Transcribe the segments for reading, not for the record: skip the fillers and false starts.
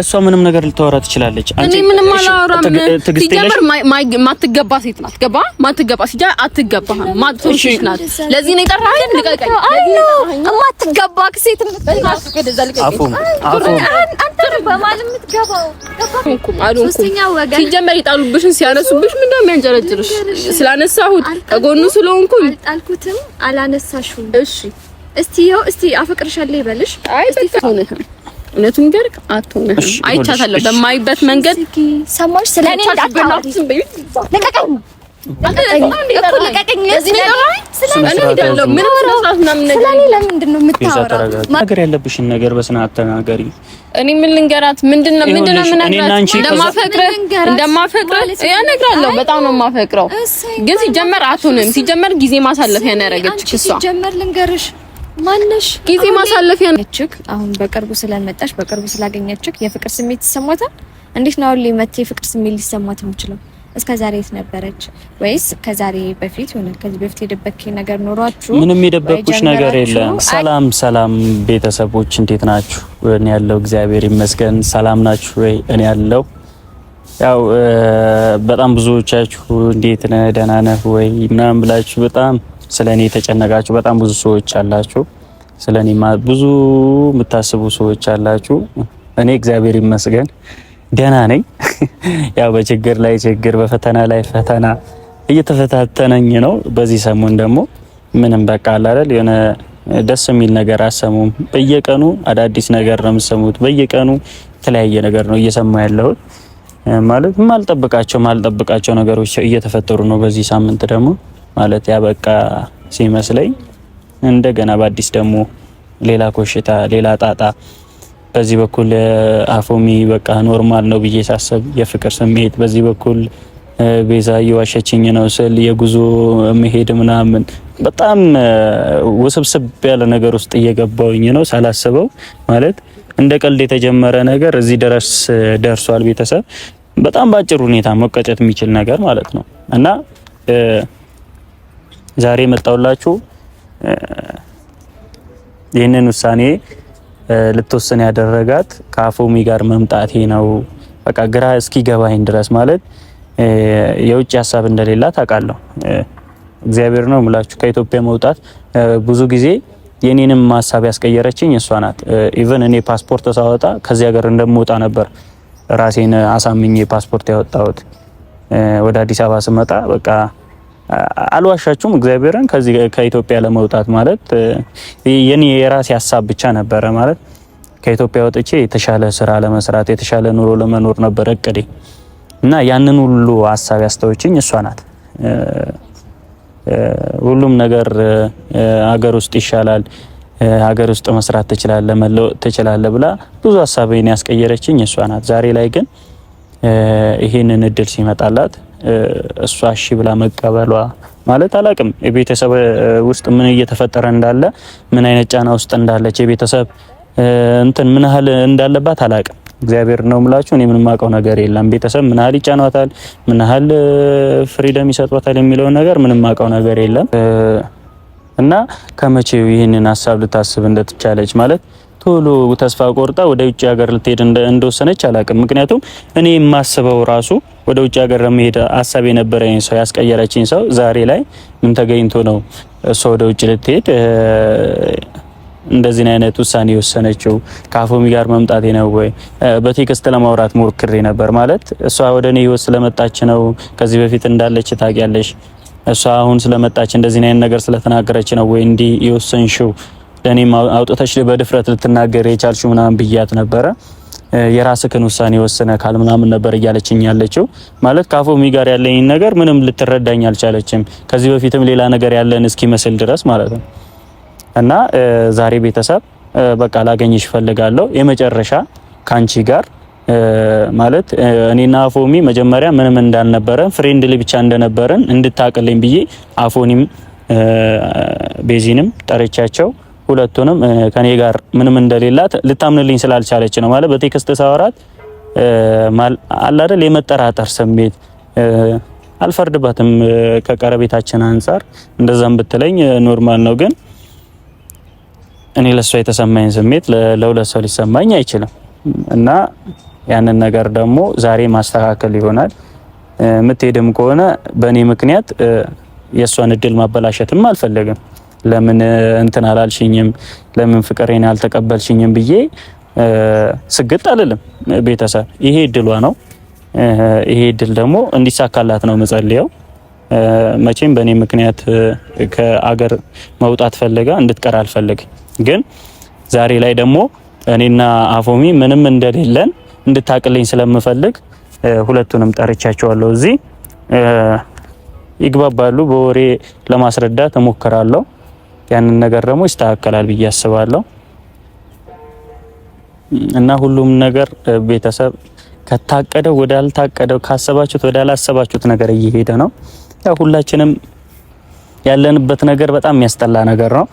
እሷ ምንም ነገር ልታወራ ትችላለች። እኔ ምንም አላወራም። ሲጀመር ማትገባ ሴት ናት። ገባ ማትገባ ሲጃ አትገባም። ማትቶሽ ናት። ለዚህ ነው የጠራኸኝ። ልቀቀኝ። ማትገባ ሴት ናት። አንተ በማለም የምትገባው ሲጀመር ይጣሉብሽን ሲያነሱብሽ ምን እንደሚያንጨረጭርሽ ስላነሳሁት ከጎኑ ስለሆንኩኝ አልጣልኩትም። አላነሳሽውም። እሺ እስቲ አፈቅርሻለሁ ይበልሽ። አይ እውነቱን ገርክ አትሆነህም። አይቻታለሁ በማይበት መንገድ ሰማሽ። ስለኔ እንዳታወሪ ለቀቀኝ። ለምንድን ነው የምታወራው? ነገር ያለብሽን ነገር በስርዓት ተናገሪ። እኔ ምን ልንገራት? ምንድነው እንደማፈቅራት ያነግራለሁ። በጣም ነው የማፈቅረው፣ ግን ሲጀመር አትሆንም። ሲጀመር ጊዜ ማሳለፊያ ነው ያደረገችሽ እሷ። ሲጀመር ልንገርሽ ማነሽ ጊዜ ማሳለፊያ ነችክ። አሁን በቅርቡ ስለመጣሽ በቅርቡ ስላገኘችክ የፍቅር ስሜት ይሰማታል? እንዴት ነው ሁሌ መጥቼ የፍቅር ስሜት ሊሰማት የምችለው? እስከ ዛሬ የት ነበረች? ወይስ ከዛሬ በፊት ከዚህ በፊት የደበቅሽ ነገር ኖሯችሁ? ምንም የደበቅኩሽ ነገር የለም። ሰላም ቤተሰቦች እንዴት ናችሁ? እኔ ያለው እግዚአብሔር ይመስገን። ሰላም ናችሁ ወይ? እኔ ያለው ያው በጣም ብዙዎቻችሁ እንዴት ነህ ደህና ነህ ወይ ምናምን ብላችሁ በጣም ስለኔ የተጨነቃችሁ በጣም ብዙ ሰዎች አላችሁ። ስለኔ ብዙ የምታስቡ ሰዎች አላችሁ። እኔ እግዚአብሔር ይመስገን ደህና ነኝ። ያው በችግር ላይ ችግር በፈተና ላይ ፈተና እየተፈታተነኝ ነው። በዚህ ሰሞን ደግሞ ምንም በቃ አለ አይደል የሆነ ደስ የሚል ነገር አሰሙም። በየቀኑ አዳዲስ ነገር ነው የምሰሙት። በየቀኑ የተለያየ ነገር ነው እየሰማ ያለሁት። ማለት ማልጠብቃቸው ነገሮች እየተፈጠሩ ነው። በዚህ ሳምንት ደግሞ ማለት ያበቃ ሲመስለኝ እንደገና በአዲስ ደግሞ ሌላ ኮሽታ ሌላ ጣጣ በዚህ በኩል አፎሚ በቃ ኖርማል ነው ብዬ ሳስብ የፍቅር ስሜት በዚህ በኩል ቤዛ እየዋሸችኝ ነው ስል የጉዞ መሄድ ምናምን በጣም ውስብስብ ያለ ነገር ውስጥ እየገባውኝ ነው ሳላስበው። ማለት እንደ ቀልድ የተጀመረ ነገር እዚህ ድረስ ደርሷል። ቤተሰብ በጣም ባጭሩ ሁኔታ መቀጨት የሚችል ነገር ማለት ነው። እና ዛሬ መጣውላችሁ ይህንን ውሳኔ ልትወስን ያደረጋት ከአፎሚ ጋር መምጣቴ ነው። በቃ ግራ እስኪገባኝ ድረስ ማለት የውጭ ሀሳብ እንደሌላት አውቃለሁ። እግዚአብሔር ነው የምላችሁ። ከኢትዮጵያ መውጣት ብዙ ጊዜ የኔንም ሀሳብ ያስቀየረችኝ እሷ ናት። ኢቭን እኔ ፓስፖርት ሳወጣ ከዚህ ሀገር እንደምወጣ ነበር ራሴን አሳምኜ ፓስፖርት ያወጣሁት። ወደ አዲስ አበባ ስመጣ በቃ አልዋሻችሁም እግዚአብሔርን ከዚህ ከኢትዮጵያ ለመውጣት ማለት የኔ የራሴ ሀሳብ ብቻ ነበረ። ማለት ከኢትዮጵያ ወጥቼ የተሻለ ስራ ለመስራት የተሻለ ኑሮ ለመኖር ነበር እቅዴ እና ያንን ሁሉ ሀሳብ ያስተወችኝ እሷ ናት። ሁሉም ነገር ሀገር ውስጥ ይሻላል፣ ሀገር ውስጥ መስራት ትችላለህ፣ መለወጥ ትችላለህ ብላ ብዙ ሀሳቤን ያስቀየረችኝ እሷ ናት። ዛሬ ላይ ግን ይሄንን እድል ሲመጣላት እሷ እሺ ብላ መቀበሏ ማለት አላቅም የቤተሰብ ውስጥ ምን እየተፈጠረ እንዳለ ምን አይነት ጫና ውስጥ እንዳለች የቤተሰብ እንትን ምን ያህል እንዳለባት አላቅም። እግዚአብሔር ነው የምላችሁ። እኔ ምንም አውቀው ነገር የለም። ቤተሰብ ምን ያህል ይጫናታል፣ ምን ያህል ፍሪደም ይሰጧታል የሚለው ነገር ምንም አውቀው ነገር የለም። እና ከመቼው ይህንን ሀሳብ ልታስብ እንደተቻለች ማለት ቶሎ ተስፋ ቆርጣ ወደ ውጭ ሀገር ልትሄድ እንደወሰነች አላቅም። ምክንያቱም እኔ የማስበው ራሱ ወደ ውጭ ሀገር ለመሄድ ሀሳብ የነበረኝ ሰው ያስቀየረችኝ ሰው ዛሬ ላይ ምን ተገኝቶ ነው እሷ ወደ ውጭ ልትሄድ እንደዚህ አይነት ውሳኔ የወሰነችው? ከአፎሚ ጋር መምጣቴ ነው ወይ? በቴክስት ለማውራት ሞክሬ ነበር። ማለት እሷ ወደ እኔ ህይወት ስለመጣች ነው ከዚህ በፊት እንዳለች ታውቂያለሽ። እሷ አሁን ስለመጣች እንደዚህ አይነት ነገር ስለተናገረች ነው ወይ እንዲህ የወሰንሽው? ለኔም አውጥተሽ በድፍረት ልትናገር የቻልሽው ምናምን ብያት ነበረ። የራስህን ውሳኔ ወሰነ ካል ምናምን ነበር እያለችኝ ያለችው። ማለት ከአፎሚ ጋር ያለኝ ነገር ምንም ልትረዳኝ አልቻለችም። ከዚህ በፊትም ሌላ ነገር ያለን እስኪመስል ድረስ ማለት ነው። እና ዛሬ ቤተሰብ በቃ ላገኝሽ ፈልጋለሁ የመጨረሻ ካንቺ ጋር ማለት እኔና አፎሚ መጀመሪያ ምንም እንዳልነበረን ፍሬንድሊ ብቻ እንደነበረን እንድታቅልኝ ብዬ አፎኒም ቤዚንም ጠርቻቸው ሁለቱንም ከኔ ጋር ምንም እንደሌላት ልታምንልኝ ስላልቻለች ነው። ማለት በቴክስት ሳወራት አለ አይደል የመጠራጠር ስሜት አልፈርድባትም። ከቀረቤታችን አንፃር እንደዛም ብትለኝ ኖርማል ነው። ግን እኔ ለሷ የተሰማኝ ስሜት ለሁለት ሰው ሊሰማኝ አይችልም። እና ያንን ነገር ደግሞ ዛሬ ማስተካከል ይሆናል። የምትሄድም ከሆነ በእኔ ምክንያት የእሷን እድል ማበላሸትም አልፈለግም። ለምን እንትን አላልሽኝም፣ ለምን ፍቅሬን አልተቀበልሽኝም ብዬ ስግጥ አልልም። ቤተሰብ ይሄ እድሏ ነው። ይሄ እድል ደግሞ እንዲሳካላት ነው መጸልየው። መቼም በእኔ ምክንያት ከአገር መውጣት ፈልጋ እንድትቀር አልፈልግም። ግን ዛሬ ላይ ደግሞ እኔና አፎሚ ምንም እንደሌለን እንድታቅልኝ ስለምፈልግ ሁለቱንም ጠርቻቸዋለሁ። እዚህ ይግባባሉ። በወሬ ለማስረዳት እሞክራለሁ። ያንን ነገር ደግሞ ይስተካከላል ብዬ አስባለሁ። እና ሁሉም ነገር ቤተሰብ ከታቀደው ወደ አልታቀደው፣ ካሰባችሁት ወደ አላሰባችሁት ነገር እየሄደ ነው። ያው ሁላችንም ያለንበት ነገር በጣም የሚያስጠላ ነገር ነው።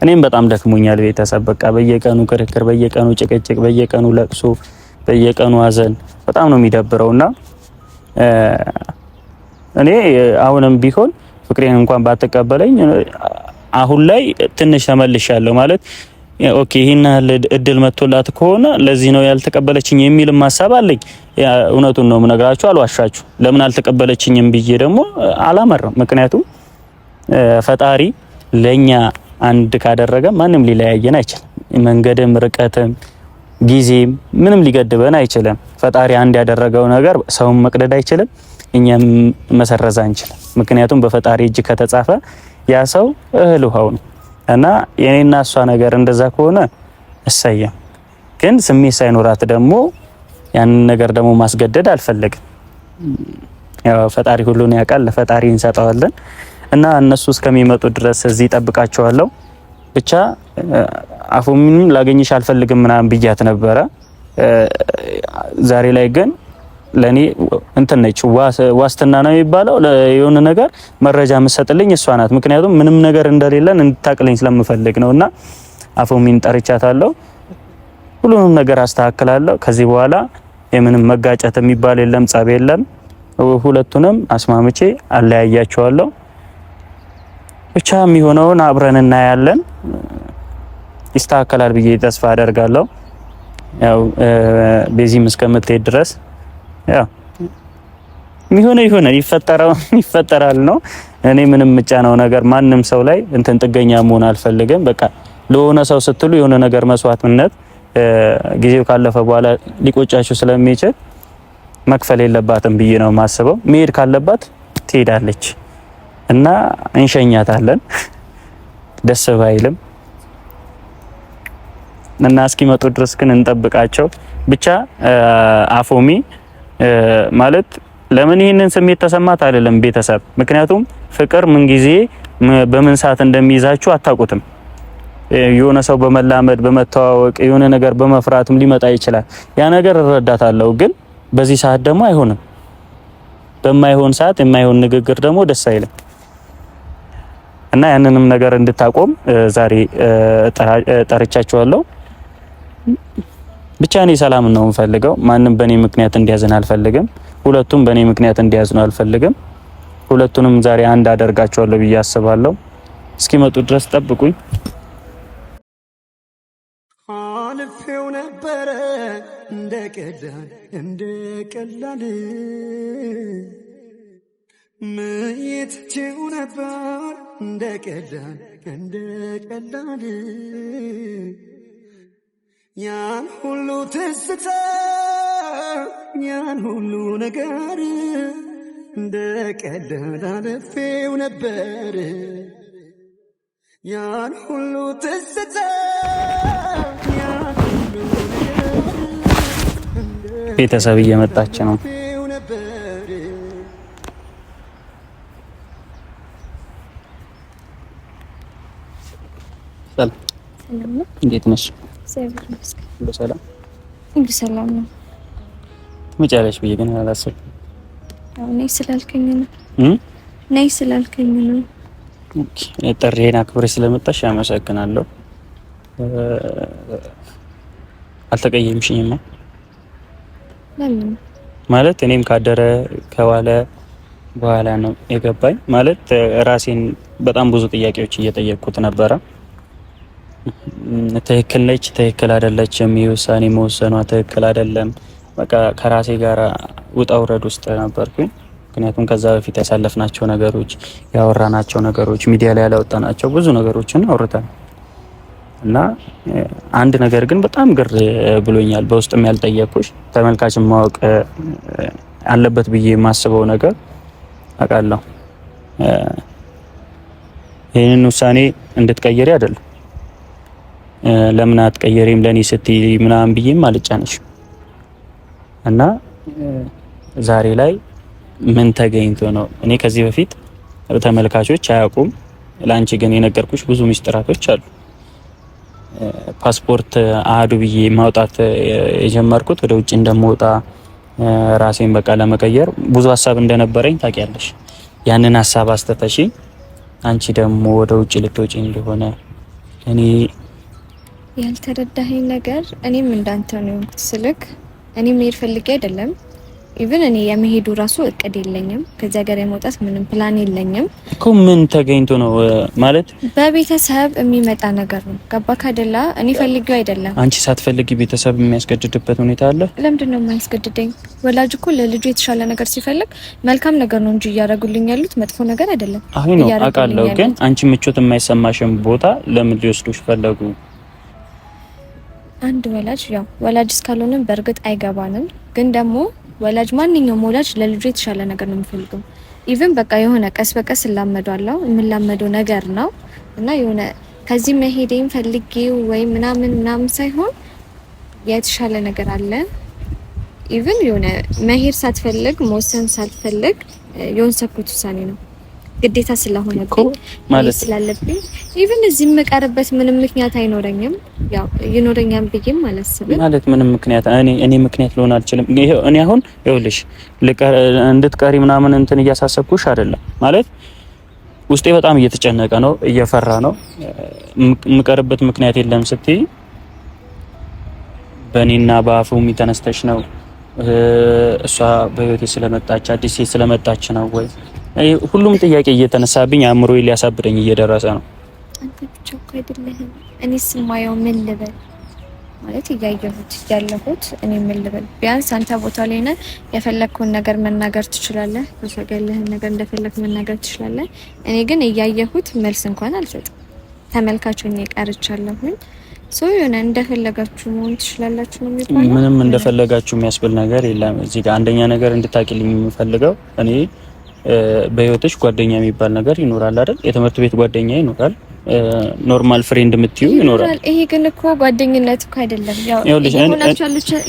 እኔም በጣም ደክሞኛል ቤተሰብ። በቃ በየቀኑ ክርክር፣ በየቀኑ ጭቅጭቅ፣ በየቀኑ ለቅሶ፣ በየቀኑ ሀዘን በጣም ነው የሚደብረውና እኔ አሁንም ቢሆን ፍቅሬን እንኳን ባትቀበለኝ አሁን ላይ ትንሽ ተመልሻለሁ ማለት ኦኬ፣ ይሄን እድል መጥቶላት ከሆነ ለዚህ ነው ያልተቀበለችኝ የሚልም ሐሳብ አለኝ። እውነቱን ነው የምነግራችሁ፣ አልዋሻችሁ። ለምን አልተቀበለችኝም ብዬ ደግሞ አላመረም። ምክንያቱም ፈጣሪ ለኛ አንድ ካደረገ ማንም ሊለያየን አይችልም። መንገድም ርቀትም ጊዜም ምንም ሊገድበን አይችልም። ፈጣሪ አንድ ያደረገው ነገር ሰውን መቅደድ አይችልም፣ እኛም መሰረዝ አንችልም። ምክንያቱም በፈጣሪ እጅ ከተጻፈ ያ ሰው እህል ውሃው ነው እና የኔና እሷ ነገር እንደዛ ከሆነ እሰየም። ግን ስሜት ሳይኖራት ደግሞ ያንን ነገር ደግሞ ማስገደድ አልፈለግም። ያው ፈጣሪ ሁሉን ያውቃል፣ ለፈጣሪ እንሰጠዋለን እና እነሱ እስከሚመጡ ድረስ እዚህ ጠብቃቸዋለሁ። ብቻ አፎሚንም ላገኝሽ አልፈልግም ምናምን ብያት ነበረ። ዛሬ ላይ ግን ለኔ እንትን ነች፣ ዋስትና ነው የሚባለው። የሆነ ነገር መረጃ የምትሰጥልኝ እሷ ናት። ምክንያቱም ምንም ነገር እንደሌለን እንድታቅልኝ ስለምፈልግ ነውና አፎሚን ጠርቻታለሁ። ሁሉንም ነገር አስተካክላለሁ። ከዚህ በኋላ የምንም መጋጨት የሚባል የለም፣ ጸብ የለም። ሁለቱንም አስማምቼ አለያያቸዋለሁ። ብቻ የሚሆነውን አብረን እናያለን። ይስተካከላል ብዬ ተስፋ አደርጋለሁ። ያው በዚህም እስከምትሄድ ድረስ ያው የሚሆነው ይፈጠራል ነው። እኔ ምንም ምጫነው ነገር ማንም ሰው ላይ እንትን ጥገኛ መሆን አልፈልግም። በቃ ለሆነ ሰው ስትሉ የሆነ ነገር መስዋዕትነት ጊዜው ካለፈ በኋላ ሊቆጫችሁ ስለሚችል መክፈል የለባትም ብዬ ነው የማስበው። መሄድ ካለባት ትሄዳለች እና እንሸኛታለን፣ ደስ ባይልም እና እስኪመጡ ድረስ ግን እንጠብቃቸው። ብቻ አፎሚ ማለት ለምን ይሄንን ስሜት ተሰማት አይደለም ቤተሰብ። ምክንያቱም ፍቅር ምን ጊዜ በምን ሰዓት እንደሚይዛችሁ አታውቁትም። የሆነ ሰው በመላመድ በመተዋወቅ የሆነ ነገር በመፍራትም ሊመጣ ይችላል። ያ ነገር እረዳታለሁ። ግን በዚህ ሰዓት ደግሞ አይሆንም። በማይሆን ሰዓት የማይሆን ንግግር ደግሞ ደስ አይልም እና ያንንም ነገር እንድታቆም ዛሬ ጠርቻችኋለሁ። ብቻ እኔ ሰላም ነው የምፈልገው። ማንም በእኔ ምክንያት እንዲያዝን አልፈልግም። ሁለቱም በእኔ ምክንያት እንዲያዝኑ አልፈልግም። ሁለቱንም ዛሬ አንድ አደርጋቸዋለሁ ብዬ አስባለሁ። እስኪመጡ ድረስ ጠብቁኝ። አልፌው ነበረ እንደ ቀላል ምይትችው ነበር እንደ ቀላል ያን ሁሉ ትዝታ ያን ሁሉ ነገር እንደ ቀላል አልፌው ነበር ያን ሁሉ ትዝታ ያን ሁሉ ነገር ቤተሰብ እየመጣች ነው። እንዴት ነሽ? ሰላም ነው። መጨረሻ ብዬ ግን አላሰብኩም። ነይ ስላልከኝ ነው። ኦኬ፣ ጥሪዬን አክብረሽ ስለመጣሽ አመሰግናለሁ። አልተቀየምሽኝማ? ለምን ማለት እኔም ካደረ ከዋለ በኋላ ነው የገባኝ። ማለት ራሴን በጣም ብዙ ጥያቄዎች እየጠየቅኩት ነበረ። ትክክል ነች፣ ትክክል አይደለችም፣ የውሳኔ መወሰኗ ትክክል አይደለም። በቃ ከራሴ ጋር ውጣ ውረድ ውስጥ ነበርኩኝ። ምክንያቱም ከዛ በፊት ያሳለፍናቸው ነገሮች፣ ያወራናቸው ነገሮች፣ ሚዲያ ላይ ያላወጣናቸው ብዙ ነገሮችን አውርተን እና አንድ ነገር ግን በጣም ግር ብሎኛል። በውስጥም ያልጠየቅኩሽ ተመልካችን ማወቅ አለበት ብዬ የማስበው ነገር አውቃለሁ። ይህንን ውሳኔ እንድትቀየሪ አይደለም፣ ለምን አትቀየሪም ለኔ ስትይ ምናምን ብዬም አልጫነሽ እና ዛሬ ላይ ምን ተገኝቶ ነው? እኔ ከዚህ በፊት ተመልካቾች አያውቁም፣ ላንቺ ግን የነገርኩሽ ብዙ ሚስጥራቶች አሉ። ፓስፖርት አህዱ ብዬ ማውጣት የጀመርኩት ወደ ውጭ እንደምወጣ ራሴን በቃ ለመቀየር ብዙ ሀሳብ እንደነበረኝ ታውቂያለሽ። ያንን ሀሳብ አስተተሺ አንቺ ደግሞ ወደ ውጭ ልትወጪ እንደሆነ እኔ ያልተረዳኸኝ ነገር እኔም እንዳንተ ነው እንኩት ስልክ እኔ መሄድ ፈልጌ አይደለም። ኢቭን እኔ የመሄዱ ራሱ እቅድ የለኝም። ከዛ ጋር የመውጣት ምንም ፕላን የለኝም እኮ። ምን ተገኝቶ ነው ማለት? በቤተሰብ የሚመጣ ነገር ነው። ገባክ አይደለ? እኔ ፈልጌው አይደለም። አንቺ ሳትፈልጊ ቤተሰብ የሚያስገድድበት ሁኔታ አለ? ለምንድን ነው የማያስገድደኝ? ወላጅ እኮ ለልጁ የተሻለ ነገር ሲፈልግ መልካም ነገር ነው እንጂ እያደረጉልኝ ያሉት መጥፎ ነገር አይደለም። አሁን ነው አውቃለሁ። ግን አንቺ ምቾት የማይሰማሽም ቦታ ለምን ሊወስዱሽ ፈለጉ? አንድ ወላጅ ያው ወላጅ እስካልሆነም በእርግጥ አይገባንም። ግን ደግሞ ወላጅ ማንኛውም ወላጅ ለልጁ የተሻለ ነገር ነው የሚፈልገው። ኢቭን በቃ የሆነ ቀስ በቀስ እላመዷለሁ የምላመደው ነገር ነው እና የሆነ ከዚህ መሄዴን ፈልጌው ወይ ምናምን ሳይሆን የተሻለ ነገር አለ። ኢቭን የሆነ መሄድ ሳትፈልግ መወሰን ሳትፈልግ የወሰንኩት ውሳኔ ነው ግዴታ ስለሆነብኝ ማለት ስላለብኝ ኢቭን እዚህ የምቀርበት ምንም ምክንያት አይኖረኝም። ያው ይኖረኛል ብዬም አላስብም። ማለት ምንም ምክንያት እኔ ምክንያት ልሆን አልችልም። እኔ አሁን ይኸውልሽ እንድትቀሪ ምናምን እንትን እያሳሰብኩሽ አይደለም። ማለት ውስጤ በጣም እየተጨነቀ ነው፣ እየፈራ ነው። የምቀርበት ምክንያት የለም ስትይ በእኔና በአፉም ተነስተሽ ነው እሷ በህይወቴ ስለመጣች አዲስ ሴት ስለመጣች ነው ወይ? ሁሉም ጥያቄ እየተነሳብኝ አእምሮዬ ሊያሳብደኝ እየደረሰ ነው። አንተ ብቻ እኮ አይደለህም። እኔስ የማየው ምን ልበል ማለት እያየሁት ያለሁት እኔ ምን ልበል? ቢያንስ አንተ ቦታ ላይ ነህ፣ የፈለግከውን ነገር መናገር ትችላለህ፣ በፈገለህን ነገር እንደፈለክ መናገር ትችላለህ። እኔ ግን እያየሁት መልስ እንኳን አልሰጥም። ተመልካቹን ቀርቻለሁኝ። የሆነ እንደፈለጋችሁ መሆን ትችላላችሁ ነው የሚባለው። ምንም እንደፈለጋችሁ የሚያስብል ነገር የለም እዚህ ጋር። አንደኛ ነገር እንድታቂልኝ የምፈልገው እኔ በህይወትሽ ጓደኛ የሚባል ነገር ይኖራል አይደል? የትምህርት ቤት ጓደኛ ይኖራል፣ ኖርማል ፍሬንድ የምትዩ ይኖራል። ይሄ ግን እኮ ጓደኝነት እኮ አይደለም።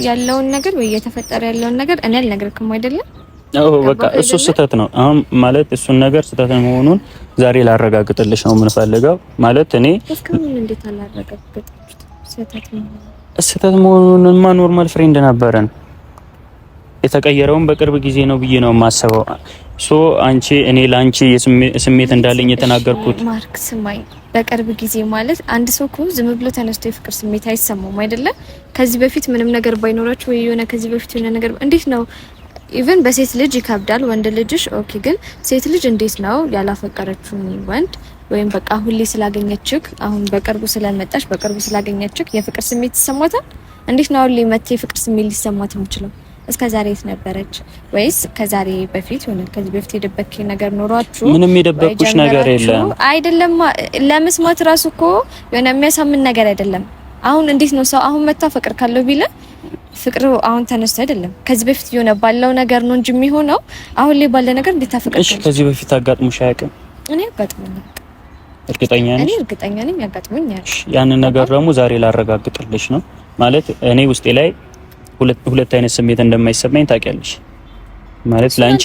ያለውን ነገር ወይ እየተፈጠረ ያለውን ነገር እኔ አልነግርክም አይደለም? በቃ እሱ ስህተት ነው። አሁን ማለት እሱን ነገር ስህተት መሆኑን ዛሬ ላረጋግጥልሽ ነው የምንፈልገው። ማለት እኔ እስካሁን እንዴት አላረጋግጥልሽ? ስህተት መሆኑንማ ኖርማል ፍሬንድ ነበረን። የተቀየረውን በቅርብ ጊዜ ነው ብዬ ነው የማስበው። አንቺ እኔ ላንቺ ስሜት እንዳለኝ የተናገርኩት ማርክ ስማኝ፣ በቅርብ ጊዜ ማለት አንድ ሰው እኮ ዝም ብሎ ተነስቶ የፍቅር ስሜት አይሰማውም አይደለ? ከዚህ በፊት ምንም ነገር ባይኖራችሁ ወይ የሆነ ከዚህ በፊት የሆነ ነገር እንዴት ነው? ኢቭን በሴት ልጅ ይከብዳል፣ ወንድ ልጅሽ ኦኬ። ግን ሴት ልጅ እንዴት ነው ያላፈቀረችውን ወንድ ወይም በቃ ሁሌ ስላገኘችክ አሁን በቅርቡ ስለመጣች በቅርቡ ስላገኘችክ የፍቅር ስሜት ይሰማታል? እንዴት ነው ሁሌ መጥቶ የፍቅር ስሜት ሊሰማት የሚችለው? እስከ ዛሬ የት ነበረች? ወይስ ከዛሬ በፊት ሆነ ከዚህ በፊት የደበቅሽ ነገር ኖሯችሁ? ምንም የደበቅኩሽ ነገር የለም። አይደለም ለመስማት ራሱ እኮ የሆነ የሚያሳምን ነገር አይደለም። አሁን እንዴት ነው ሰው አሁን መጣ ፍቅር ካለው ቢለ ፍቅሩ አሁን ተነስቶ አይደለም ከዚህ በፊት የሆነ ባለው ነገር ነው እንጂ የሚሆነው አሁን ላይ ባለ ነገር እንዴት ታፈቅራለሽ? እሺ ከዚህ በፊት አጋጥሞሽ አያውቅም? እኔ አጋጥሞኛል። እርግጠኛ ነኝ? እኔ እርግጠኛ ነኝ አጋጥሞኛል። ያንን ነገር ደግሞ ዛሬ ላረጋግጥልሽ ነው። ማለት እኔ ውስጤ ላይ ሁለት አይነት ስሜት እንደማይሰማኝ ታውቂያለሽ። ማለት ላንቺ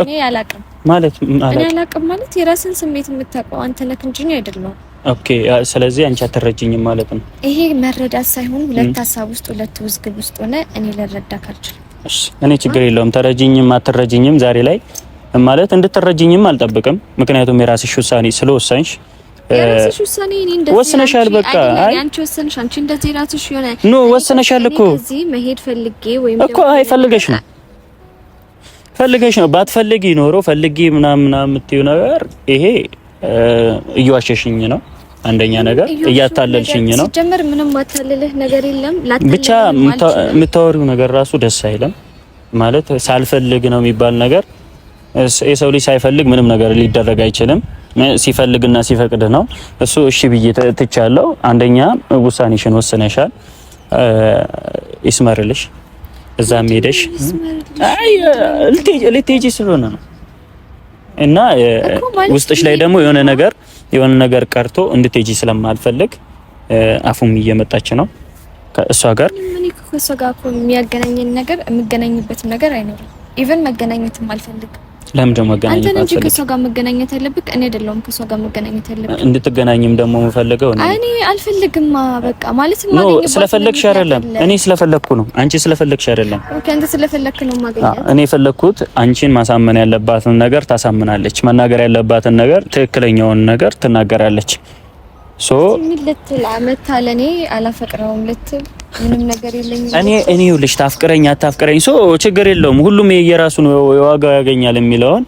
እኔ አላውቅም ማለት እኔ አላውቅም ማለት የራስን ስሜት የምታውቀው አንተ ነህ እንጂ እኔ አይደለም። ኦኬ ስለዚህ አንቺ አትረጂኝም ማለት ነው። ይሄ መረዳት ሳይሆን ሁለት ሀሳብ ውስጥ ሁለት ውዝግብ ውስጥ ሆነ እኔ ልረዳ ካልችልም እሺ እኔ ችግር የለውም። ተረጂኝም አትረጂኝም ዛሬ ላይ ማለት እንድትረጂኝም አልጠብቅም። ምክንያቱም የራስሽ ውሳኔ ስለወሰንሽ የራስሽ ውሳኔ እኔ እንደዚህ ወስነሻል። በቃ አይ አንቺ ወሰንሽ። አንቺ እንደዚህ ራስሽ የሆነ ወስነሻል እኮ እዚህ መሄድ ፈልጌ ወይም እኮ አይ ፈልገሽ ነው ባትፈልጊ ኖሮ ፈልጊ ምናምን የምትይው ነገር ይሄ እየዋሸሽኝ ነው። አንደኛ ነገር እያታለልሽኝ ነው። ሲጀመር ምንም ማታለልህ ነገር የለም። ብቻ የምታወሪው ነገር ራሱ ደስ አይልም። ማለት ሳልፈልግ ነው የሚባል ነገር የሰው ልጅ ሳይፈልግ ምንም ነገር ሊደረግ አይችልም። ሲፈልግና ሲፈቅድ ነው። እሱ እሺ ብዬ ትቻለሁ። አንደኛ ውሳኔሽን ወስነሻል። ይስመርልሽ። እዛም ሄደሽ አይ ልትሄጂ ስለሆነ ነው እና ውስጥሽ ላይ ደግሞ የሆነ ነገር ቀርቶ እንድትሄጂ ስለማልፈልግ አፉም እየመጣች ነው ከእሷ ጋር። ምን ከእሷ ጋር እኮ የሚያገናኘን ነገር የምገናኝበት ነገር አይኖርም። ኢቭን መገናኘትም አልፈልግም። ለምን ደግሞ መገናኘት አልፈልግም? አንተ እንጂ ከእሷ ጋር መገናኘት ያለብህ እኔ አይደለሁም። ከእሷ ጋር መገናኘት ያለብህ እንድትገናኝም ደግሞ የምፈልገው እኔ አልፈልግም። በቃ ማለት ማለት ነው ስለፈለግሽ አይደለም። እኔ ስለፈለግኩ ነው። አንቺ ስለፈለግሽ አይደለም። ኦኬ፣ አንተ ስለፈለግክ ነው ማገኛት። እኔ የፈለግኩት አንቺን ማሳመን ያለባትን ነገር ታሳምናለች፣ መናገር ያለባትን ነገር ትክክለኛውን ነገር ትናገራለች። ሶ ምልትል አመታለኔ አላፈቅረውም ልትል ምንም ነገር የለኝም። እኔ ይኸውልሽ ታፍቅረኝ አታፍቅረኝ ሶ ችግር የለውም። ሁሉም የየራሱን ዋጋ ያገኛል የሚለውን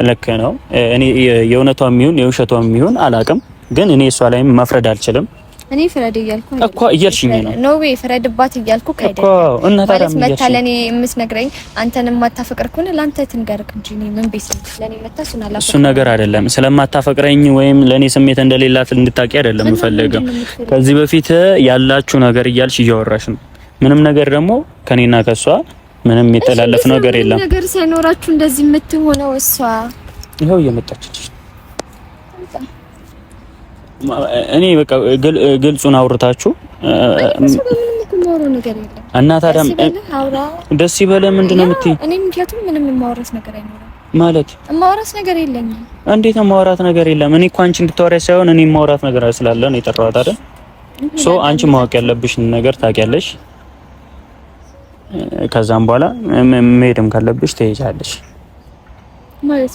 ልክ ነው። እኔ የእውነቷም ይሁን የውሸቷም ይሁን አላውቅም፣ ግን እኔ እሷ ላይ መፍረድ አልችልም። እኔ ፍረድ እያልኩ እኮ እያልሽኝ ነው። ኖ ዌይ ፍረድባት እያልኩ ካይደል እኮ እና ታዲያ መታለኔ የምትነግረኝ አንተንም ማታፈቅር ከሆነ ላንተ ትንገርክ እንጂ ምን ቤት ለኔ መታሱና አላፈቅር እሱ ነገር አይደለም። ስለማታፈቅረኝ ወይም ለኔ ስሜት እንደሌላት እንድታቂ አይደለም የምፈልገው። ከዚህ በፊት ያላችሁ ነገር እያልሽ እያወራሽ ነው። ምንም ነገር ደግሞ ከኔና ከሷ ምንም የተላለፈ ነገር የለም። ነገር ሳይኖራችሁ እንደዚህ የምትሆነው እሷ ይሄው እየመጣች እኔ በቃ ግልጹን አውርታችሁ እና ታዲያ ደስ ይበለ ምንድነው የምትይ? እኔ ምክንያቱም ምንም የማወራስ ነገር አይኖርም ማለት የማወራስ ነገር የለኝም። እንዴት ነው የማወራት ነገር የለም? እኔ እኮ አንቺ እንድታወሪ ሳይሆን እኔ የማወራት ነገር ስላለ ነው የጠራሁት አይደል? ሶ አንቺ ማወቅ ያለብሽን ነገር ታውቂያለሽ። ከዛም በኋላ መሄድም ካለብሽ ትሄጃለሽ ማለት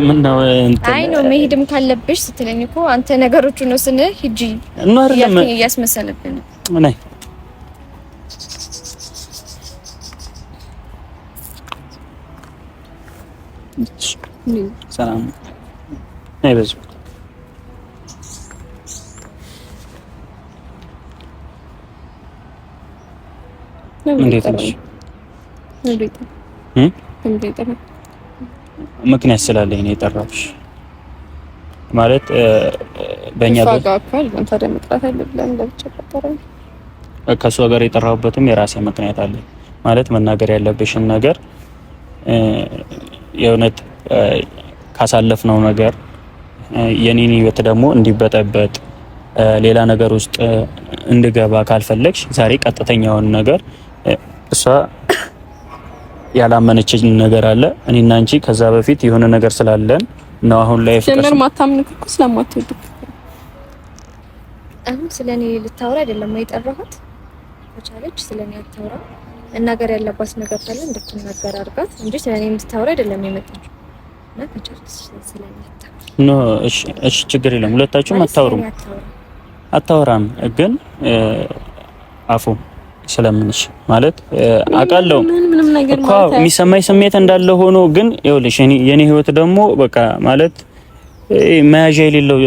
ምነው አይ ነው መሄድም ካለብሽ ስትለኝ እኮ አንተ ነገሮቹ ነው ስነ ሂጂ ነው አይደለም ያስመሰለብኝ ነይ ሰላም ነይ በዙ እንዴት ነሽ? ምክንያት ስላለኝ ነው የጠራሁሽ። ማለት በእኛ ከእሷ ጋር የጠራሁበትም የራሴ ምክንያት አለ። ማለት መናገር ያለብሽን ነገር የእውነት ካሳለፍነው ነገር የኔን ህይወት ደግሞ እንዲበጠበጥ ሌላ ነገር ውስጥ እንድገባ ካልፈለግሽ ዛሬ ቀጥተኛውን ነገር እሷ ያላመነችኝ ነገር አለ። እኔና አንቺ ከዛ በፊት የሆነ ነገር ስላለን ነው አሁን ላይ ፍቅር ማታምንክ እኮ ስለማትወድ አሁን ስለኔ ልታወራ አይደለም የጠራሁት። ከቻለች ስለኔ አታወራ መናገር ያለባት ነገር ካለ እንድትናገር አድርጋት እንጂ ስለኔ የምታወራ አይደለም የመጣችው እና ከቻለች ስለኔ አታወራ ኖ እሺ ችግር የለም። ሁለታችሁም አታወራም ግን አፉ ስለምንሽ ማለት አውቃለሁ እኮ የሚሰማኝ ስሜት እንዳለ ሆኖ ግን ይኸውልሽ የኔ ህይወት ደግሞ በቃ ማለት መያዣ የሌለው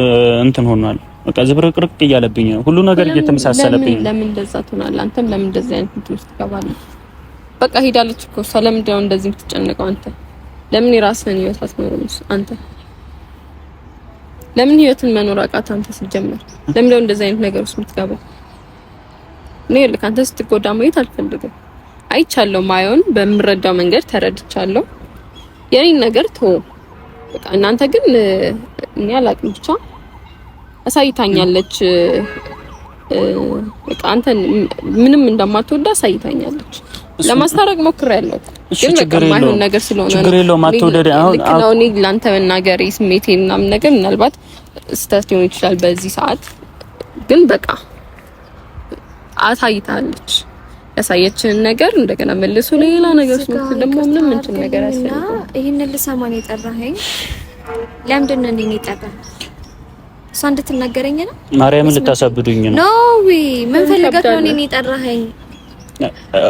እንትን ሆኗል። በቃ ዝብርቅርቅ እያለብኝ ነው ሁሉ ነገር እየተመሳሰለብኝ። ለምን እንደዛ ትሆናለህ? አንተም ለምን እንደዚህ አይነት እንትን ውስጥ ትገባለህ? በቃ ሄዳለች እኮ ሰላም እንደው እንደዚህ የምትጨነቀው አንተ ለምን የራስህን ህይወት አትኖርም? አንተ ለምን ህይወትን መኖር አቃት? አንተ ሲጀመር ለምን እንደው እንደዚህ አይነት ነገር ውስጥ የምትገባው? እኔ ልክ አንተ ስትጎዳ ማየት አልፈልግም። አይቻለሁ፣ ማየውን በምረዳው መንገድ ተረድቻለሁ። የኔን ነገር ተው በቃ። እናንተ ግን እኔ አላቅም ብቻ አሳይታኛለች። በቃ አንተ ምንም እንደማትወዳ አሳይታኛለች። ለማስታረቅ ሞክሬያለሁ፣ ግን በቃ ማይሆን ነገር ስለሆነ ችግር የለውም። አትወደደ አሁን እኔ ላንተ መናገሬ ስሜቴን ምናምን ነገር ምናልባት ስህተት ሊሆን ይችላል በዚህ ሰዓት፣ ግን በቃ አሳይታለች። ያሳየችን ነገር እንደገና መልሶ ሌላ ነገር ስለሆነ ደግሞ ምንም እንትን ነገር አስፈልግም። ይሄንን ልሰማ ነው የጠራኸኝ? ለምንድን ነው እኔን የጠራኸኝ? እሷ እንድትናገረኝ ነው? ማርያምን ልታሳብዱኝ ነው? ኖ ዊ ምን ፈልገህ ነው እኔን የጠራኸኝ?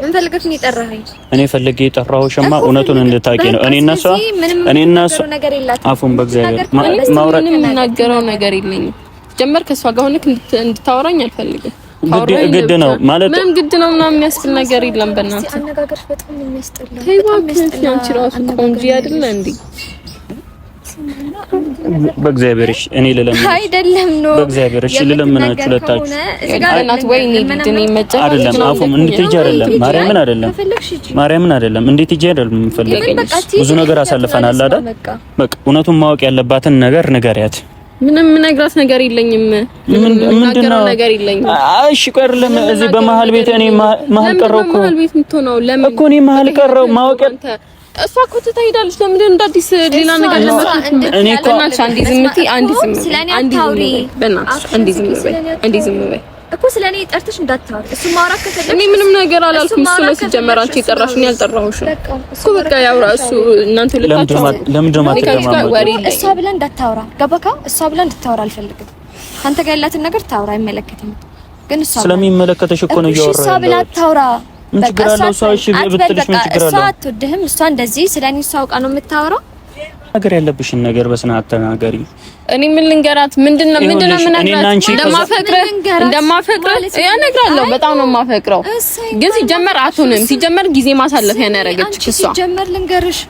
ምን ፈልገህ ነው የጠራኸኝ? እኔ ፈልጌ የጠራሁሽማ እውነቱን እንድታቂ ነው። እኔ እና እሷ አፉን በእግዚአብሔር ማውራት የምናገረው ነገር የለኝም። ጀመር ከሷ ጋር ሆነክ እንድታወራኝ አልፈልግም። ግድ ነው ማለት ምንም ግድ ነው ምናምን የሚያስብል ነገር የለም። በእናትህ አነጋገርሽ በጣም የሚያስጠላ። አንቺ ራሱ ቆንጆ አይደለ እንዴ? በእግዚአብሔር እሺ፣ እኔ ልለምን አይደለም ነው በእግዚአብሔር እሺ፣ ልለምናችሁ ለታችሁ እናት ወይ ንድኔ መጫ አይደለም። አፉም እንድትሄጂ አይደለም፣ ማርያምን አይደለም እንድትሄጂ አይደለም የምፈልገው። ብዙ ነገር አሳልፈናል አይደል? በቃ እውነቱን ማወቅ ያለባትን ነገር ንገሪያት። ምንም ነግራት ነገር የለኝም። ምንድነው ነገር የለኝም። እሺ ቆይ አይደለም እዚህ በመሀል ቤት እኔ መሀል ቀረው እኮ በመሀል ቤት የምትሆነው ለምን እኮ እኔ መሀል ቀረው ማወቅ እሷ እኮ ትሄዳለች። ለምን እንደ አዲስ ሌላ ነገር ለማለት እኔ እኮ አንዴ ዝም ብትይ አንዴ ዝም በይ እኮ ስለኔ ጠርተሽ እንዳታወሪ። እሱ ማውራት ከፈለግሽ እኔ ምንም ነገር አላልኩም። እሱ ነው ሲጀመር አንቺ የጠራሽኝ ያልጠራሁሽም እኮ በቃ ያውራ እሱ እናንተ ሁለታችሁ ለምንድን ነው እሷ ብላ እንዳታወራ ገባካ? እሷ ብላ እንድታወራ አልፈልግም። አንተ ጋር ያላትን ነገር ታወራ አይመለከተኝም። ግን እሷ ስለሚመለከተሽ እኮ ነው እያወራሁ። እሷ ብላ ታወራ በቃ እሷ እሺ ብትልሽ ምን ችግር አለው? እሷ አትወድህም። እሷ እንደዚህ ስለኔ እሷ አውቃ ነው የምታወራው። ነገር ያለብሽን ነገር በስርዓት ተናገሪ። እኔ ምን ልንገራት? ምንድነው እንደማፈቅራት ያነግራለሁ። በጣም ነው የማፈቅረው። ግን ሲጀመር አትሆንም። ሲጀመር ጊዜ ማሳለፊያ ነው ያደረገችሽ እሷ። ሲጀመር ልንገርሽ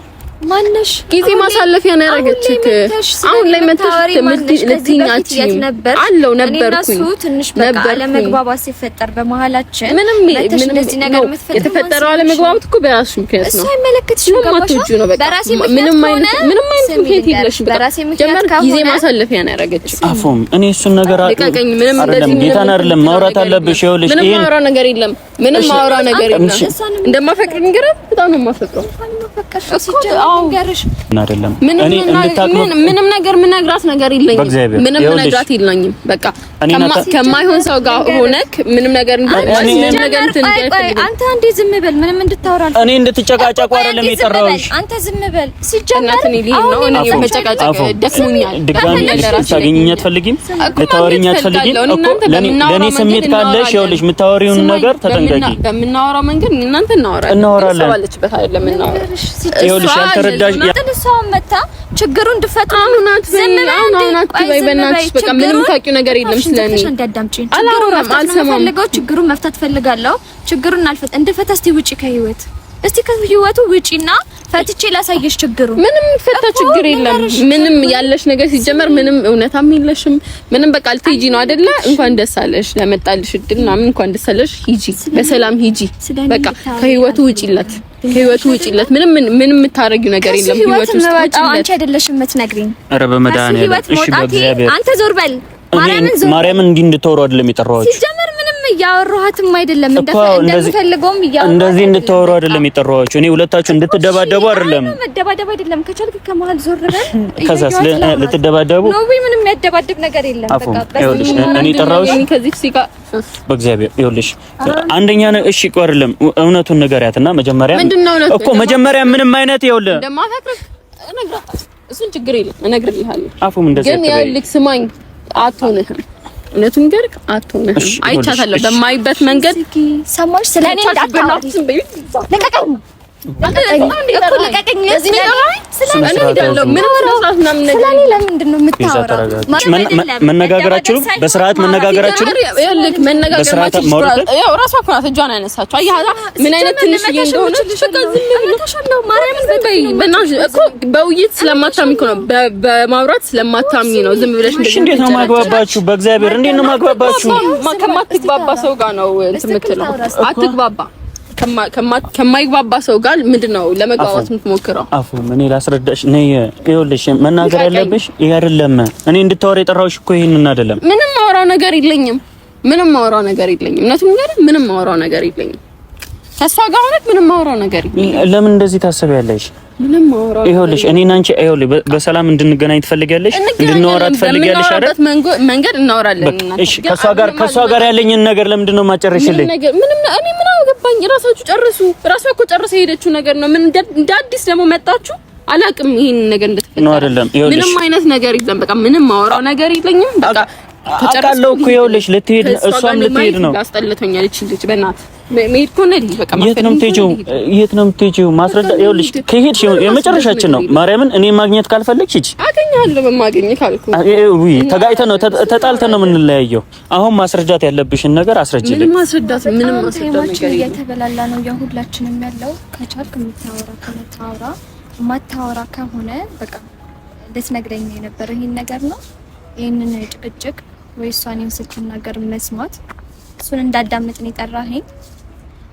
ማነሽ ጊዜ ማሳለፊያ ነው ያደረገችሽ። አሁን ላይ መተሽ ልትኛቺ አለው ነበርኩኝ ትንሽ በቃ አለመግባባት ሲፈጠር በመሃላችን ምንም ነገር የተፈጠረው አለመግባባት እኮ በራስሽ ምክንያት ነው። እሱ አይመለከትሽም። ገባሽ? ምንም አይነት ምክንያት የለሽም። በራሴ ምክንያት ጊዜ ማሳለፊያ ነው ያደረገችሽ። አፎም እኔ እሱን ነገር አልቀቀኝ። ምንም እንደዚህ ጌታን አይደለም ማውራት አለብሽ። ይኸውልሽ ምንም ማውራ ነገር የለም። ምንም ማውራ ነገር የለም። እንደማፈቅር ንገራት። በጣም ነው የማፈቅረው አይደለም እኔ ምንም ነገር ምነግራት ነገር የለኝም። ምንም ነግራት የለኝም። በቃ ከማይሆን ሰው ጋር ሆነክ ምንም ነገር አንተ አንዴ ዝም በል። ምንም እንድታወራ እኔ እንድትጨቃጨቁ አይደለም የጠራሁሽ። አንተ ዝም በል። ሲጀመር እኔ ሊል ነው እኔ መጨቃጨቅ ደክሞኛል። ድጋሚ ታገኘኝ አትፈልጊም? ልታወሪኝ አትፈልጊም እኮ ለኔ ስሜት ካለሽ ይኸውልሽ የምታወሪውን ነገር ተጠንቀቂ። በምናወራው መንገድ እናንተ እናወራለን። ሰዋለችበት አይደለም እናወራለን። ይኸውልሽ ያልተረዳሽ ሰው መታ ችግሩን እንድፈታ አሁን አትበይ በእናትሽ። በቃ ምንም ታውቂው ነገር የለም ስለኔ። አልሰማም። ችግሩን መፍታት ፈልጋለሁ። ችግሩን እንድፈታ እስቲ ውጪ ከህይወት እስቲ ከህይወቱ ውጪና ፈትቼ ላሳየሽ ችግሩ። ምንም ፈታ ችግር የለም። ምንም ያለሽ ነገር ሲጀመር ምንም እውነታም የለሽም። ምንም በቃ ልትሄጂ ነው አይደለ? እንኳን ደስ አለሽ ለመጣልሽ እድል ምናምን እንኳን ደስ አለሽ። ሂጂ፣ በሰላም ሂጂ። በቃ ከህይወቱ ውጪለት፣ ከህይወቱ ውጪለት። ምንም የምታረጊው ነገር የለም። ህይወቱ ውስጥ ውጪለት። አንቺ አይደለሽም የምትነግሪኝ። ኧረ በመድኃኒዓለም እሺ፣ በእግዚአብሔር አንተ ዞር በል። ማርያምን እንዲህ እንድታወሩ አይደለም የጠራኋችሁ። ሲጀመር ምንም እያወራኋትም አይደለም። እንደምፈልገውም እንደዚህ እንድታወሩ አይደለም የጠራኋችሁ። እኔ ሁለታችሁ እንድትደባደቡ አይደለም። መደባደብ አይደለም። ከቻልክ ከመሀል ዞር በል። ከዛስ ልትደባደቡ ነው ወይ? ምንም የሚያደባደብ ነገር የለም። በቃ ይኸውልሽ እኔ ጠራሁሽ ከዚህ ሲጋ በእግዚአብሔር ይኸውልሽ አንደኛ ነው። እሺ ቆይ አይደለም እውነቱን ንገሪያትና መጀመሪያ እኮ መጀመሪያ ምንም አይነት ይኸውልህ እንደማፈቅር እነግራታለሁ። እሱን ችግር የለም እነግርልሃለሁ። አፉም እንደዚህ ግን ይኸውልህ ስማኝ አትሆንህም። እውነቱን ገርክ አትሆንህም። አይቻታለሁ በማይበት መንገድ ሰማሽ። ስለኔ እንዳታወሪ ለቀቀኝ። መነጋገራችሁ በስርዓት መነጋገራችሁ ምን አይነት ትንሽ በውይይት ስለማታሚ ነው፣ በማውራት ስለማታሚ ነው። ዝም ብለሽ እንዴት ነው ማግባባችሁ? በእግዚአብሔር እንዴት ነው ማግባባችሁ? ከማትግባባ ሰው ጋር ነው እንትን የምትለው። አትግባባ ከማይግባባ ሰው ጋር ምንድነው ለመግባባት የምትሞክረው? አፉም እኔ ላስረዳሽ ነይ። ይኸውልሽ መናገር ያለብሽ ይሄ አይደለም። እኔ እንድታወሪ የጠራሁሽ እኮ ይሄንን አይደለም። ምንም ማውራው ነገር የለኝም። እውነቱን ነገር ምንም ማውራው ነገር የለኝም። ከሷ ጋር ሆነክ ምንም ማውራው ነገር የለኝም። ለምን እንደዚህ ታስቢያለሽ? ምንም ማውራው ይኸውልሽ እኔና አንቺ ይኸውልሽ በሰላም እንድንገናኝ ትፈልጊያለሽ? እንድንወራ ትፈልጊያለሽ አይደል? መንገድ እናወራለን። እሺ ከሷ ጋር ያለኝን ነገር ለምንድን ነው የማጨርሽልኝ? ምንም እኔ ምን አገባኝ? ራሳችሁ ጨርሱ። ራሷ እኮ ጨርሰ ሄደችው ነገር ነው። ምን እንደ አዲስ ደግሞ መጣችሁ? አላቅም ይሄን ነገር እንደተፈጠረ ነው አይደለም። ይኸውልሽ ምንም አይነት ነገር የለም። በቃ ምንም ማውራው ነገር የለኝም። በቃ አውቃለሁ እኮ ይኸውልሽ ልትሄድ እሷም ልትሄድ ነው። አስጠልቶኛል። እቺ ልጅ በእናትህ መሄድ ኮነ በቃ የት ነው የምትሄጂው? ማስረጃ ይኸውልሽ፣ ከሄድሽ የመጨረሻችን ነው። ማርያምን እኔ ማግኘት ካልፈለግሽ ሂጂ። አገኛለሁ በማገኘት ካልኩ ተጋይተን ነው ተጣልተን ነው የምንለያየው። አሁን ማስረጃት ያለብሽን ነገር አስረጅልኝ። ምንም ማስረዳት ነገር እየተበላላ ነው ሁላችንም ያለው። ከቻልክ የምታወራ ማታወራ ከሆነ በቃ ልትነግረኝ የነበረ ይሄን ነገር ነው። ይሄንን ጭቅጭቅ ወይ እሷን ስትናገር መስማት እሱን እንዳዳምጥን የጠራኸኝ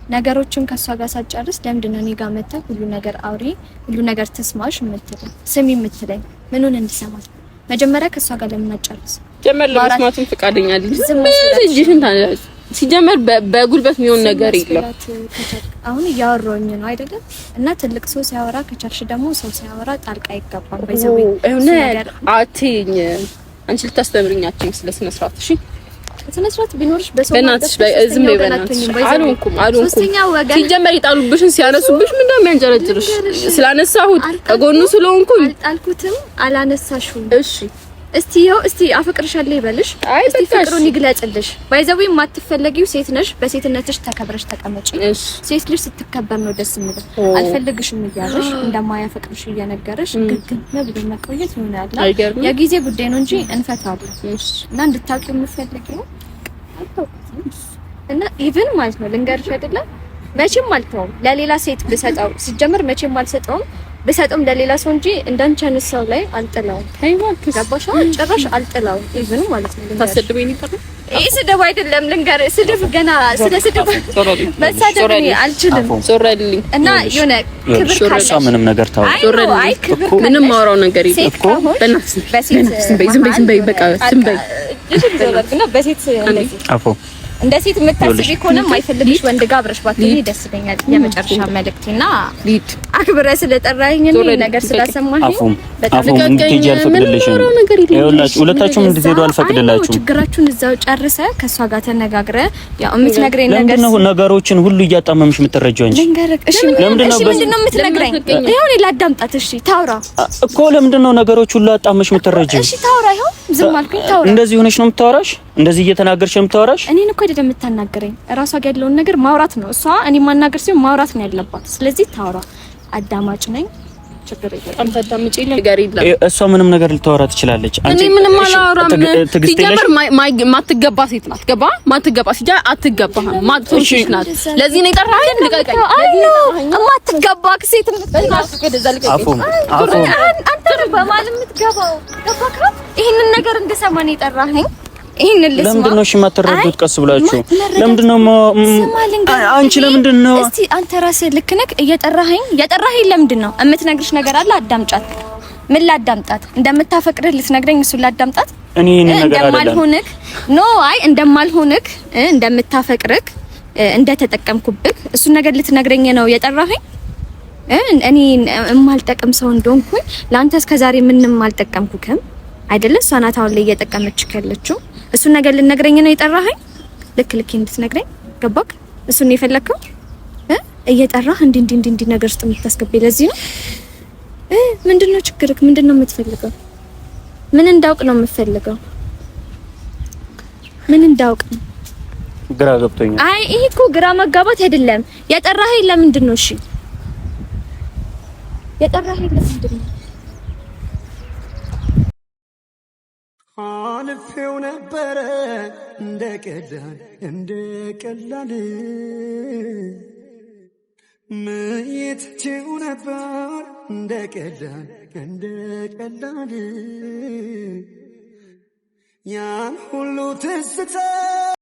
ነገሮችን ከሷ ጋር ሳጨርስ ለምንድን ነው እኔ ጋር መተህ ሁሉ ነገር አውሪ፣ ሁሉ ነገር ተስማሽ የምትለኝ ስሚ የምትለኝ ምኑን እንድሰማት? መጀመሪያ ከሷ ጋር ለምን አጨርስ? ጀመር ለመስማትም ፈቃደኛ አይደል? ሲጀመር በጉልበት የሚሆን ነገር የለም። አሁን እያወራሁኝ ነው አይደለም? እና ትልቅ ሰው ሲያወራ ከቻልሽ ደግሞ ሰው ሲያወራ ጣልቃ ይገባል። በዛው ነገር አትይኝ። አንቺ ልታስተምሪኛችሁ ስለ ስነ ስርዓት እሺ? ስነ ስርዓት ቢኖርሽ በሰው በእናትሽ ዝም በይ በእናትሽ። አልሆንኩም ሲጀመር ይጣሉብሽን ሲያነሱብሽ ምን እንደሚያንጨረጭርሽ ስላነሳሁት ከጎኑ ስለሆንኩኝ አልጣልኩትም። አላነሳሽውም። እሺ እስቲ አፈቅርሻለሁ ይበልሽ። እስቲ ፍቅሩን ይግለጽልሽ። ባይዘው የማትፈለጊው ሴት ነሽ። በሴትነትሽ ተከብረሽ ተቀመጪ። ሴት ልጅ ስትከበር ነው ደስ የሚለው። አልፈልግሽም እያለሽ እንደማያፈቅርሽ እየነገረሽ ግግም ብሎ መቆየት ይሆናል። የጊዜ ጉዳይ ነው እንጂ እንፈታለን። እና እንድታውቂው የምፈልጊው እና ኢቭን ማለት ነው ልንገርሽ አይደለም መቼም አልተውም ለሌላ ሴት ብሰጠው ሲጀምር መቼም አልሰጠውም በሰጠም ለሌላ ሰው እንጂ እንዳንቺ አንሳው ላይ አልጥላው። አይዋል ከገባሽ ጭራሽ አልጥላው ኢቭን ማለት ነው። ታሰድበኝ ይጣል ይሄ ስድብ አይደለም ልንገር ስድብ ገና ስለ ስድብ መሳደብ አልችልም። ዞረልኝ እና የሆነ ክብር ካለሽ ምንም ነገር ታው አይ ክብር ምንም ማውራው ነገር የለም እኮ በእናትሽ ዝም በይ በቃ ዝም በይ እና በሴት እንደዚህ አፎ እንደ ሴት የምታስቢ ከሆነ ማይፈልግሽ ወንድ ጋር አብረሽ ባትይ ደስ ይለኛል። የመጨረሻ መልእክቴና ሊድ አክብረ ስለጠራኸኝ ነገር ስላሰማኸኝ በጣም እንድትሄጂ አልፈቅድልሽም። ይኸውላችሁ ሁለታችሁም እንድትሄዱ አልፈቅድላችሁም። ችግራችሁን እዛው ጨርሰ ከሷ ጋር ተነጋግረ ያው የምትነግረኝ ነገር ለምንድነው ነገሮችን ሁሉ እያጣመምሽ የምትረጂው እንጂ? እሺ ምንድነው የምትነግረኝ? ይሁን ላዳምጣት። እሺ ታውራ እኮ ለምንድነው ነገሮች ሁሉ አጣመሽ የምትረጂው? እሺ ታውራ። ይሁን ዝም አልኩኝ። ታውራ እንደዚህ ሆነሽ ነው የምታወራሽ? እንደዚህ እየተናገርሽ ነው የምታወራሽ? እኔን እኮ አይደለም የምታናገረኝ እራሷ ጋር ያለውን ነገር ማውራት ነው። እሷ እኔ ማናገር ሲሆን ማውራት ነው ያለባት። ስለዚህ ታውራ። አዳማጭ ነኝ። ችግር የለም። ታዳምጪ ነገር የለም። እሷ ምንም ነገር ልታወራ ትችላለች። እኔ ምንም አላወራም። ሲጀምር ማትገባ ሴት ናት። ገባ? ማትገባ ሲጃ አትገባህም። ማትቶሽ ናት። ለዚህ ነው የጠራኸኝ። ልቀቀኝ። ማትገባ ሴት አንተ በማል የምትገባው ገባካ? ይሄንን ነገር እንድሰማ ነው የጠራኸኝ። ይሄን ልስማ። ለምንድን ነው እሺ የማትረዱት? ቀስ ብላችሁ ለምንድን ነው አንቺ ለምንድን ነው እስቲ አንተ ራስህ ልክ ነህ። የጠራኸኝ ለምንድን ነው? የምትነግርሽ ነገር አለ። አዳምጫት። ምን ላዳምጣት? እንደምታፈቅርህ ልትነግረኝ እሱን ላዳምጣት? እኔ ነገር እንደማልሆንክ እንደማልሆንክ እንደምታፈቅርህ እንደተጠቀምኩብህ እሱን ነገር ልትነግረኝ ነው የጠራኸኝ? እኔ የማልጠቅም ሰው እንደሆንኩኝ ለአንተ እስከዛሬ ምንም አልጠቀምኩክም አይደለ? እሷ ናት አሁን ላይ እየጠቀመችክ ያለችው። እሱን ነገር ልነግረኝ ነው የጠራኸኝ? ልክ እንድትነግረኝ ገባክ? እሱን የፈለከው እየጠራህ እንዲ ነገር ውስጥ የምታስገባኝ ለዚህ ነው። ምንድነው ችግርክ? ምንድነው የምትፈልገው? ምን እንዳውቅ ነው የምትፈልገው? ምን እንዳውቅ ነው? ግራ ገብቶኛል። አይ ይሄ እኮ ግራ መጋባት አይደለም። የጠራኸኝ ለምንድን ነው? እሺ የጠራኸኝ ለምንድን ነው? አልፌው ነበረ እንደ ቀላል ምይትችው ነበር እንደ ቀላል ያን ሁሉ ትዝታ